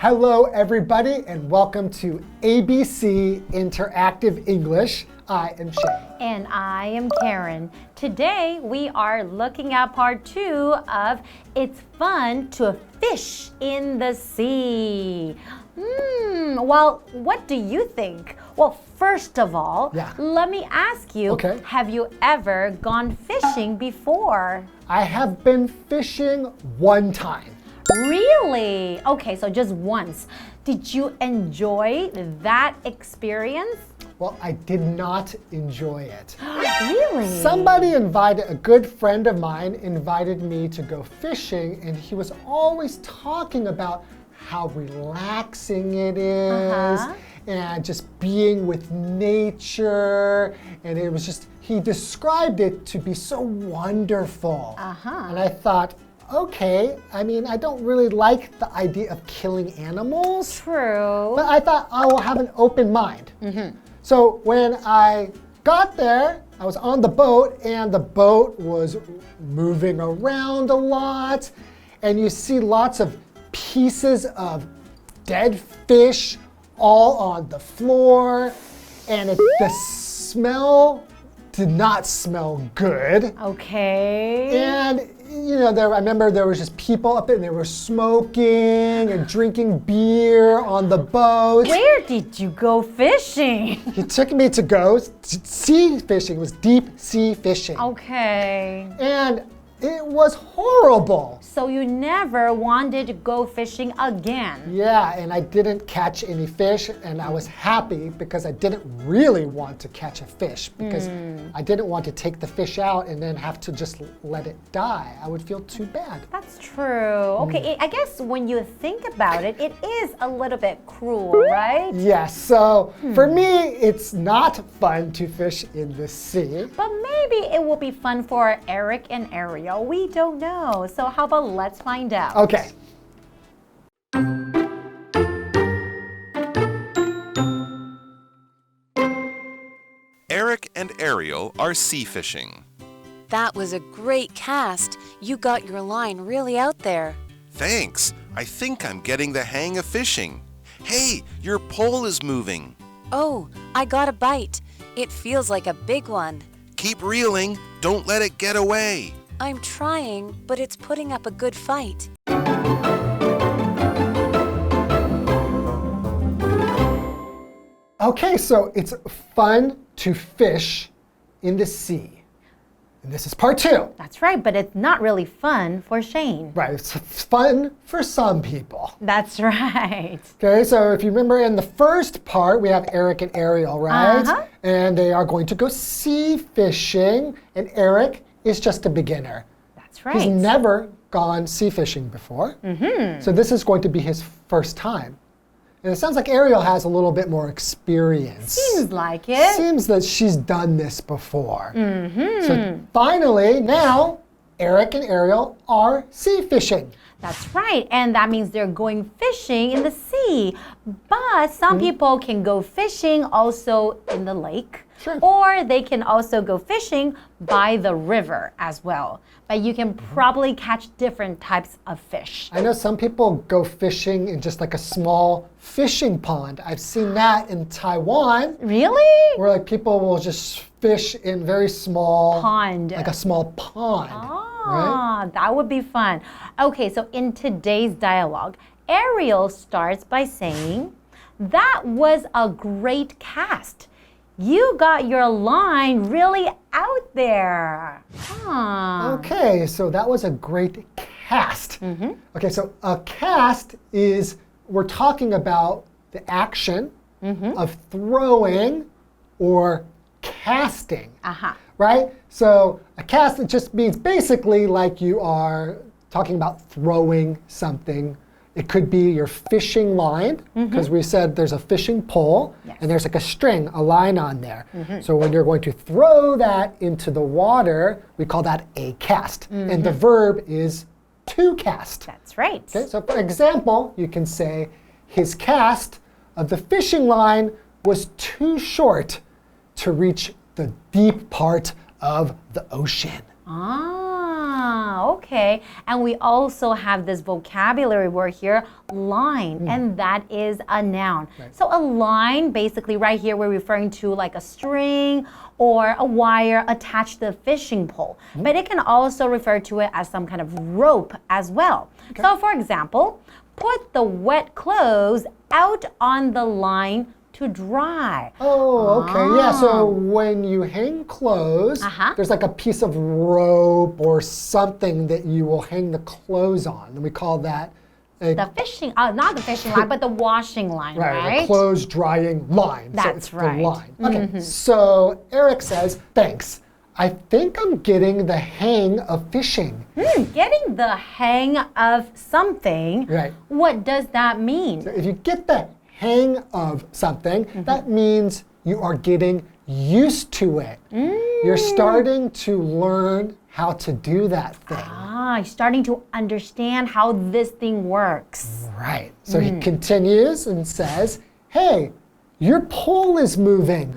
Hello, everybody, and welcome to ABC Interactive English. I am Shane. And I am Karen. Today, we are looking at part 2 of It's Fun to Fish in the Sea. Well, what do you think? Well, first of all, let me ask you, have you ever gone fishing before? I have been fishing one time. Really? Okay, so just once. Did you enjoy that experience? Well, I did not enjoy it. Really? A good friend of mine invited me to go fishing, and he was always talking about how relaxing it is and just being with nature. And it was just, he described it to be so wonderful. And I thought, okay, I mean, I don't really like the idea of killing animals. True. But I thought I will have an open mind. So when I got there, I was on the boat, and the boat was moving around a lot. And you see lots of pieces of dead fish all on the floor. And the smell did not smell good. Okay. And you know, I remember there was just people up there, and they were smoking and drinking beer on the boat. Where did you go fishing? He took me to go sea fishing. It was deep sea fishing. Okay. And it was horrible. So you never wanted to go fishing again? Yeah, and I didn't catch any fish, and I was happy because I didn't really want to catch a fish because I didn't want to take the fish out and then have to just let it die. I would feel too bad. That's true. Okay, I guess when you think about it, it is a little bit cruel, right? Yes, so for me, it's not fun to fish in the sea. But maybe it will be fun for Eric and Ariel. We don't know. So how about let's find out? Okay. Eric and Ariel are sea fishing. That was a great cast. You got your line really out there. Thanks. I think I'm getting the hang of fishing. Hey, your pole is moving. Oh, I got a bite. It feels like a big one. Keep reeling. Don't let it get away. I'm trying, but it's putting up a good fight. Okay, so it's fun to fish in the sea. And this is part 2. That's right, but it's not really fun for Shane. Right, it's fun for some people. That's right. Okay, so if you remember in the first part, we have Eric and Ariel, right? And they are going to go sea fishing, and Eric is just a beginner. That's right. He's never gone sea fishing before. So this is going to be his first time. And it sounds like Ariel has a little bit more experience. Seems like it. Seems that she's done this before. So finally, now, Eric and Ariel are sea fishing. That's right, and that means they're going fishing in the sea. But some people can go fishing also in the lake. Sure. Or they can also go fishing by the river as well. But you can probably catch different types of fish. I know some people go fishing in just like a small fishing pond. I've seen that in Taiwan. Really? Where like people will just fish in very small Pond. like a small pond. Right? That would be fun. Okay, so in today's dialogue, Ariel starts by saying, "That was a great cast. You got your line really out there." Okay, so that was a great cast. Okay, so a cast is, we're talking about the action of throwing or casting. Right? So a cast, it just means basically like you are talking about throwing something. It could be your fishing line, because we said there's a fishing pole, and there's like a string, a line on there. So when you're going to throw that into the water, we call that a cast. And the verb is to cast. That's right. Okay, so for example, you can say, his cast of the fishing line was too short to reach the deep part of the ocean. Okay. And we also have this vocabulary word here, line, and that is a noun. Right. So a line, basically right here, we're referring to like a string or a wire attached to a fishing pole. But it can also refer to it as some kind of rope as well. Okay. So for example, put the wet clothes out on the line to dry. Oh, okay. Yeah, so when you hang clothes, there's like a piece of rope or something that you will hang the clothes on. And we call that The fishing, not the fishing line, but the washing line, right? The clothes drying line. That's so it's right. The line. Okay, so Eric says, thanks. I think I'm getting the hang of fishing. Getting the hang of something. Right. What does that mean? So if you get the hang of something, that means you are getting used to it. You're starting to learn how to do that thing. You're starting to understand how this thing works. Right. So he continues and says, hey, your pole is moving.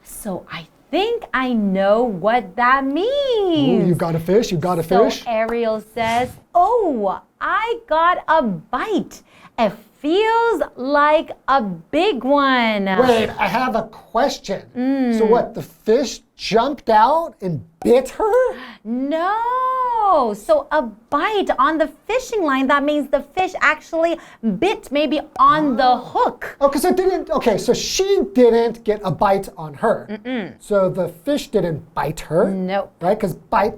So I think I know what that means. Ooh, you got a fish? You got a fish? So Ariel says, oh, I got a bite. It feels like a big one. Wait, I have a question. So what, the fish jumped out and bit her? No. So a bite on the fishing line, that means the fish actually bit maybe on the hook. Oh, because it didn't, okay, so she didn't get a bite on her. So the fish didn't bite her. Nope. Right, because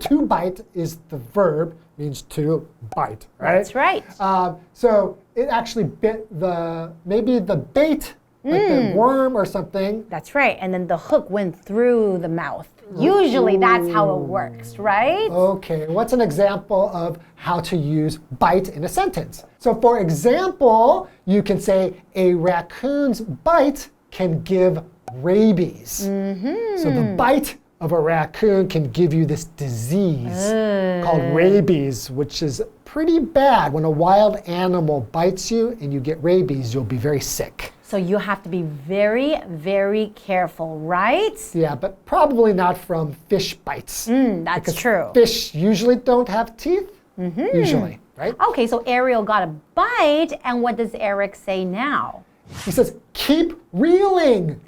to bite is the verb, means to bite, right? That's right. So it actually bit maybe the bait, like the worm or something. That's right. And then the hook went through the mouth. Usually that's how it works, right? Okay, what's an example of how to use bite in a sentence? So for example, you can say a raccoon's bite can give rabies. So the bite of a raccoon can give you this disease called rabies, which is pretty bad. When a wild animal bites you and you get rabies, you'll be very sick. So you have to be very, very careful, right? Yeah, but probably not from fish bites. That's because true. Fish usually don't have teeth, usually, right? Okay, so Ariel got a bite, and what does Eric say now? He says, keep reeling.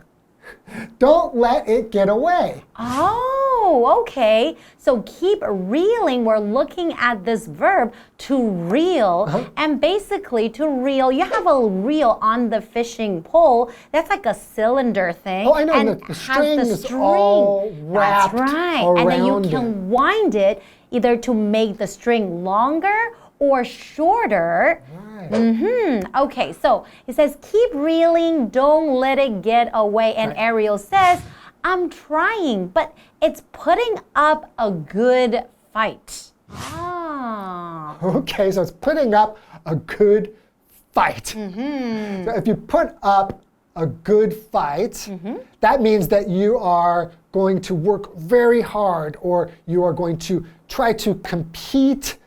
Don't let it get away. Oh, okay. So keep reeling. We're looking at this verb to reel. And basically to reel, you have a reel on the fishing pole. That's like a cylinder thing. Oh, I know. And The string has the is string. all wrapped That's right. around And then you it. can wind it either to make the string longer or shorter. Okay, so it says, keep reeling, don't let it get away. And Ariel says, I'm trying, but it's putting up a good fight. Okay, so it's putting up a good fight. So if you put up a good fight, that means that you are going to work very hard, or you are going to try to compete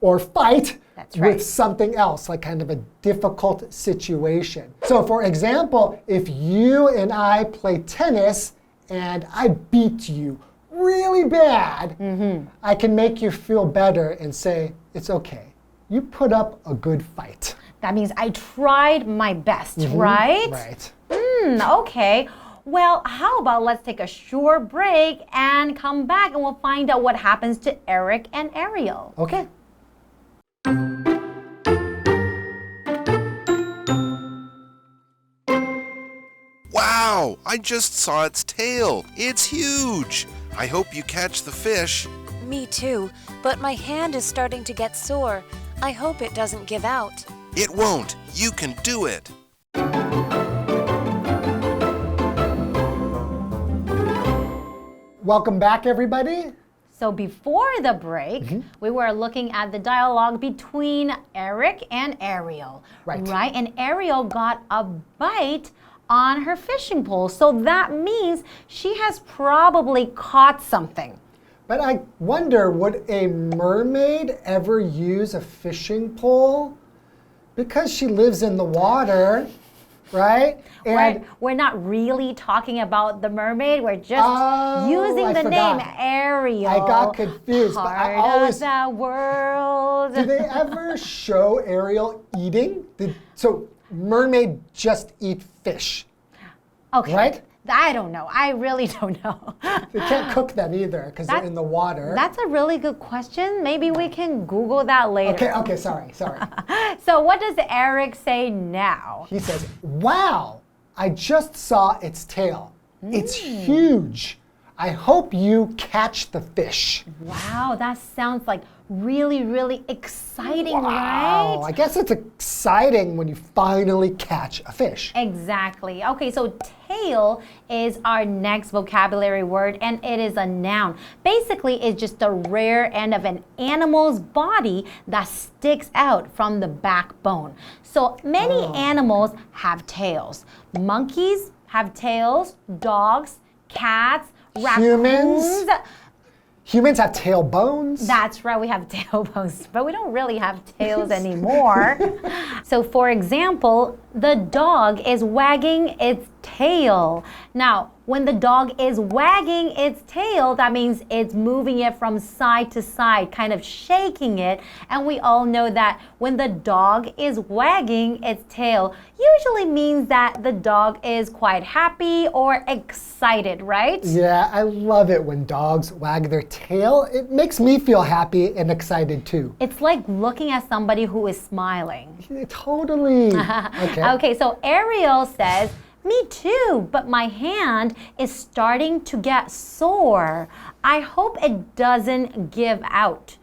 or fight with something else, like kind of a difficult situation. So for example, if you and I play tennis and I beat you really bad, I can make you feel better and say, it's okay. You put up a good fight. That means I tried my best, right? Right. Okay. Well, how about let's take a short break and come back and we'll find out what happens to Eric and Ariel. Okay. Wow, I just saw its tail. It's huge. I hope you catch the fish. Me too, but my hand is starting to get sore. I hope it doesn't give out. It won't. You can do it. Welcome back, everybody. So before the break, we were looking at the dialogue between Eric and Ariel. Right. And Ariel got a bite on her fishing pole. So that means she has probably caught something. But I wonder, would a mermaid ever use a fishing pole? Because she lives in the water, right? And we're not really talking about the mermaid. We're just using the name Ariel. I got confused. But I always... Part of the world. Do they ever show Ariel eating? So mermaid just eat fish. Okay. Right? I don't know. I really don't know. They can't cook them either because they're in the water. That's a really good question. Maybe we can Google that later. Okay, sorry. So what does Eric say now? He says, wow, I just saw its tail. It's huge. I hope you catch the fish. Wow, that sounds like really, really exciting, Wow, right? I guess it's exciting when you finally catch a fish. Exactly. Okay, so tail is our next vocabulary word, and it is a noun. Basically, it's just the rear end of an animal's body that sticks out from the backbone. So many animals have tails. Monkeys have tails, dogs, cats, raccoons. Humans have tailbones. That's right, we have tailbones, but we don't really have tails anymore. So for example, the dog is wagging its tail. Now, when the dog is wagging its tail, that means it's moving it from side to side, kind of shaking it. And we all know that when the dog is wagging its tail, usually means that the dog is quite happy or excited, right? Yeah, I love it when dogs wag their tail. It makes me feel happy and excited too. It's like looking at somebody who is smiling. Totally. Okay, so Ariel says, me too, but my hand is starting to get sore. I hope it doesn't give out.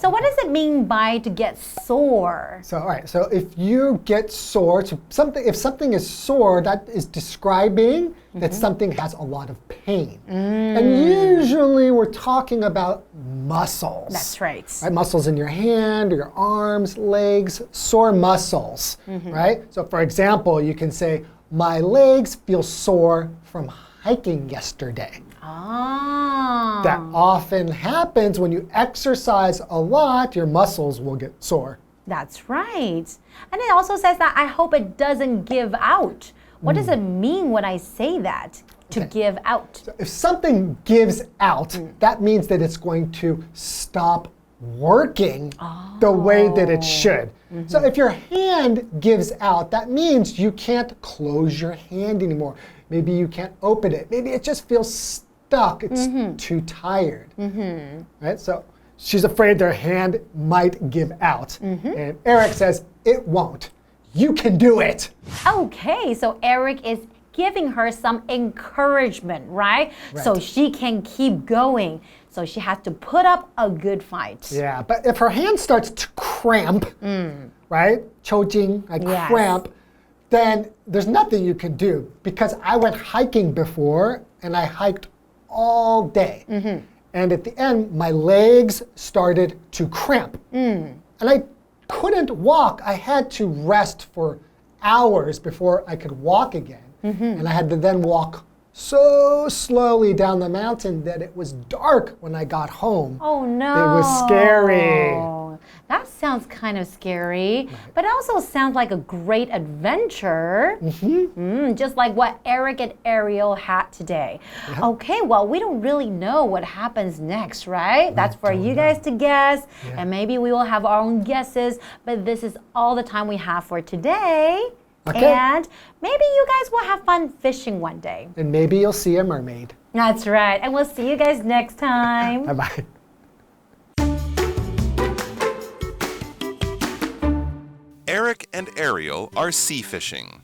So what does it mean by to get sore? So, all right, so if you get sore, if something is sore, that is describing that something has a lot of pain. And usually we're talking about muscles. That's right. Muscles in your hand, or your arms, legs, sore muscles, right? So for example, you can say, my legs feel sore from hiking yesterday. That often happens when you exercise a lot, your muscles will get sore. That's right. And it also says that I hope it doesn't give out. What does it mean when I say that? To give out. So if something gives out, that means that it's going to stop working the way that it should. So if your hand gives out, that means you can't close your hand anymore. Maybe you can't open it. Maybe it just feels stuck. It's too tired. Right? So she's afraid their hand might give out. And Eric says, it won't. You can do it. Okay, so Eric is giving her some encouragement, right? So she can keep going. So she has to put up a good fight. Yeah, but if her hand starts to cramp, right? Choking, cramp, then there's nothing you can do. Because I went hiking before, and I hiked all day. And at the end, my legs started to cramp. And I couldn't walk. I had to rest for hours before I could walk again. And I had to then walk so slowly down the mountain that it was dark when I got home. Oh no. It was scary. That sounds kind of scary, but it also sounds like a great adventure. Just like what Eric and Ariel had today. Okay, well, we don't really know what happens next, right? That's for you guys to guess, and maybe we will have our own guesses, but this is all the time we have for today. And maybe you guys will have fun fishing one day. And maybe you'll see a mermaid. That's right. And we'll see you guys next time. Bye-bye. Eric and Ariel are sea fishing.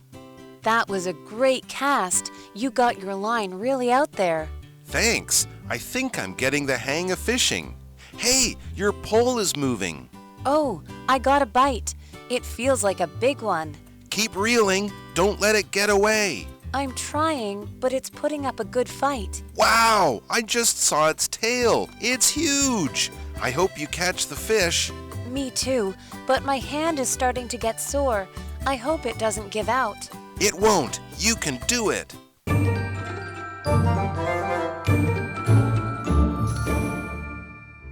That was a great cast. You got your line really out there. Thanks. I think I'm getting the hang of fishing. Hey, your pole is moving. Oh, I got a bite. It feels like a big one. Keep reeling. Don't let it get away. I'm trying, but it's putting up a good fight. Wow! I just saw its tail. It's huge. I hope you catch the fish. Me too, but my hand is starting to get sore. I hope it doesn't give out. It won't. You can do it.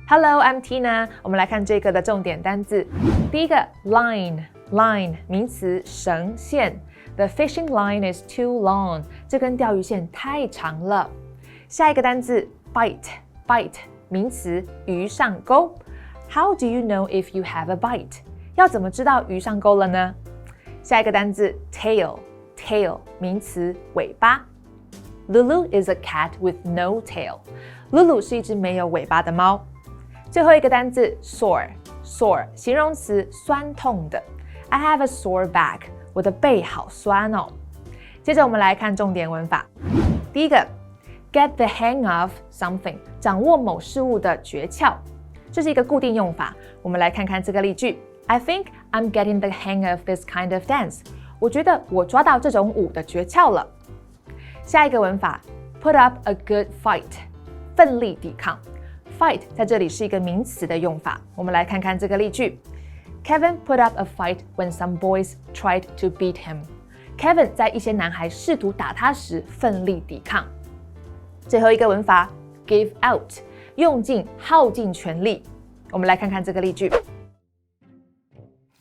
Hello, I'm Tina. 我们来看这个的重点单字。第一个 line Line 名词，绳线。The fishing line is too long. 这根钓鱼线太长了。下一个单字 bite 名词，鱼上钩。How do you know if you have a bite? 要怎么知道鱼上钩了呢？下一个单字 tail 名词，尾巴。Lulu is a cat with no tail. Lulu 是一只没有尾巴的猫。最后一个单字 sore 形容词，酸痛的。I have a sore back. 我的背好酸哦。接着我们来看重点文法。第一个 get the hang of something 掌握某事物的诀窍，这是一个固定用法。我们来看看这个例句。I think I'm getting the hang of this kind of dance. 我觉得我抓到这种舞的诀窍了。下一个文法 put up a good fight 奋力抵抗。Fight 在这里是一个名词的用法。我们来看看这个例句。Kevin put up a fight when some boys tried to beat him. Kevin 在一些男孩试图打他时奋力抵抗。最后一个文法 give out 用尽耗尽全力。我们来看看这个例句。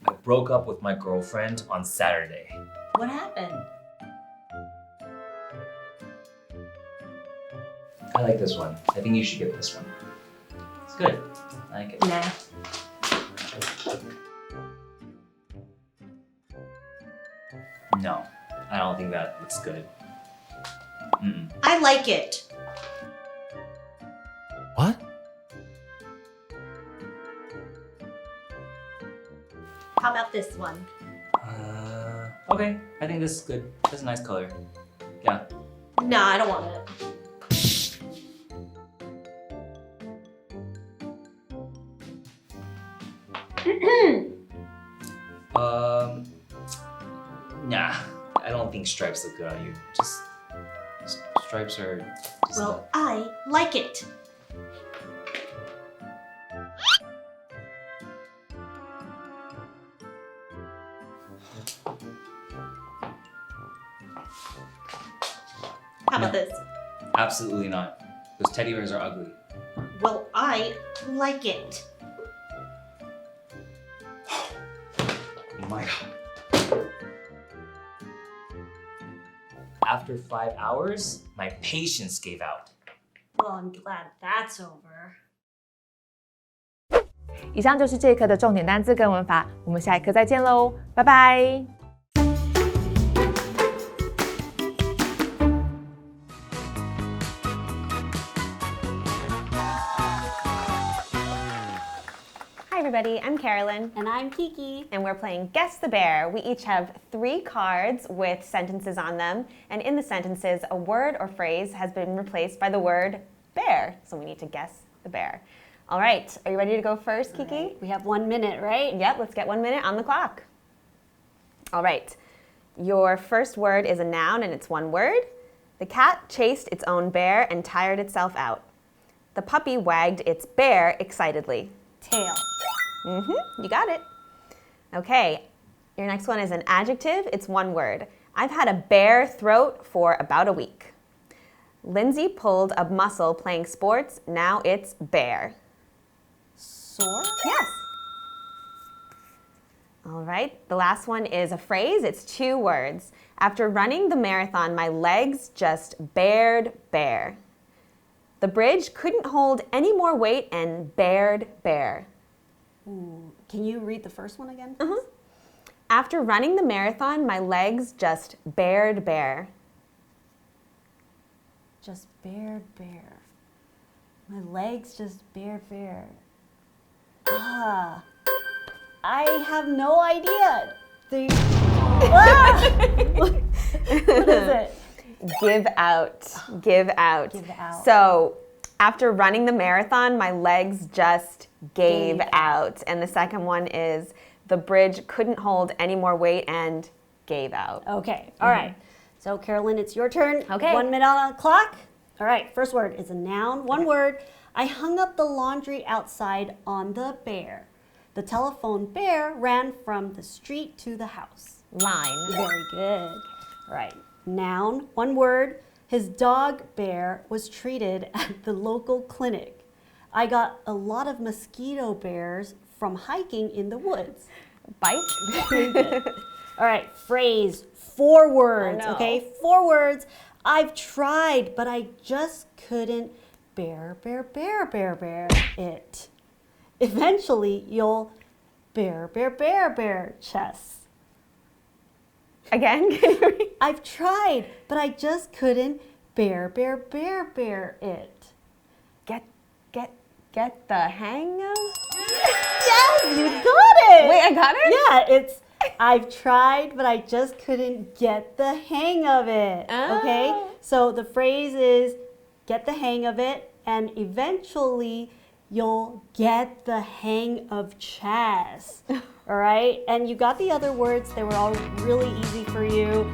I broke up with my girlfriend on Saturday. What happened? I like this one. I think you should get this one. It's good. I like it. Nah. No, I don't think that looks good. I like it. What? How about this one? Okay, I think this is good. That's a nice color. Yeah. No, I don't want it. Nah, I don't think stripes look good on you. Just stripes are just Well, I like it. How about this? Absolutely not. Those teddy bears are ugly. Well, I like it. Oh my god. After 5 hours, my patience gave out. Well, I'm glad that's over. 以上就是这一课的重点单字跟文法，我们下一课再见喽，拜拜。Hi everybody, I'm Carolyn. And I'm Kiki. And we're playing Guess the Bear. We each have 3 cards with sentences on them. And in the sentences, a word or phrase has been replaced by the word bear. So we need to guess the bear. All right, are you ready to go first, Kiki? Right. We have 1 minute, right? Yep, let's get 1 minute on the clock. All right, your first word is a noun and it's one word. The cat chased its own bear and tired itself out. The puppy wagged its bear excitedly. Tail. You got it. Okay, your next one is an adjective. It's one word. I've had a bare throat for about a week. Lindsay pulled a muscle playing sports. Now it's bare. Sore? Yes. All right, the last one is a phrase. It's 2 words. After running the marathon, my legs just bared bare. The bridge couldn't hold any more weight and bared bare. Ooh. Can you read the first one again? After running the marathon, my legs just bared bare. Just bared bare. My legs just bared bare. Ah. I have no idea. What is it? Give out. Give out. Give out. So, after running the marathon, my legs just gave out. And the second one is the bridge couldn't hold any more weight and gave out. Okay, all right. So, Carolyn, it's your turn. Okay. 1 minute on the clock. All right, first word is a noun, one word. I hung up the laundry outside on the bear. The telephone bear ran from the street to the house. Line. Very good. All right, noun, one word. His dog bear was treated at the local clinic. I got a lot of mosquito bears from hiking in the woods. Bite. All right, phrase, 4 words, Oh, no. okay? 4 words. I've tried, but I just couldn't bear it. Eventually, you'll bear chess. Again, can you read? I've tried, but I just couldn't bear it. Get the hang of? Yes, you got it. Wait, I got it? Yeah, it's I've tried, but I just couldn't get the hang of it. Okay? Oh. So the phrase is get the hang of it, and eventually you'll get the hang of chess. All right? And you got the other words, they were all really easy for you.